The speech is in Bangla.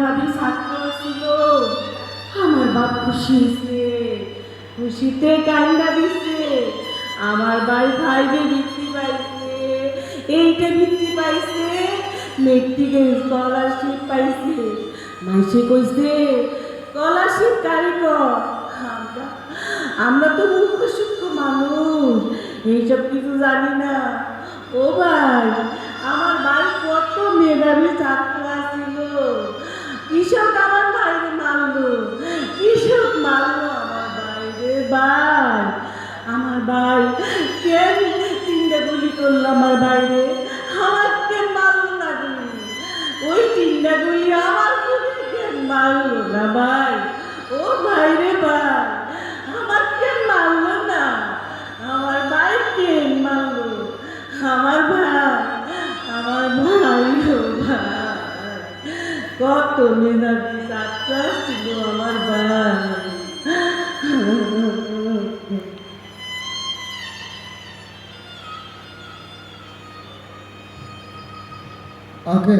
মেধাবী ছাত্র ছিল। আমার বাপ খুশি হয়েছে, খুশিতে কান্দা দিচ্ছে। আমার ভাই ফাইভে বৃত্তি পাইছে, এইটা বৃত্তি পাইছে, মেট্রিকে স্কলারশিপ পাইছে। মাইসে কইছে স্কলারশিপ কারিগর। আমরা আমরা তো মূর্খ সূক্ষ্ম মানুষ, এইসব কিছু জানি না। ও ভাই, আমার ভাই কত মেধাবী ছাত্র ছিল। কৃষক আমার ভাইরে মারলো, কৃষক মারলো আমার ভাইরে। ভাই, আমার ভাই কেন 3টা গুলি করলো আমার ভাইরে? আমার কেন মারলো না গুলি? ওই 3টা গুলি আমার বুকে কেন মারলো না ভাই? ও ভাইরে ভাই, আমার কেন মারলো না? আমার ভাই কেন মারলো? আমার ভাই, আমার ভাই গো ভাই, কত মেধাবী ছাত্র ছিল আমার ভাই। ওকে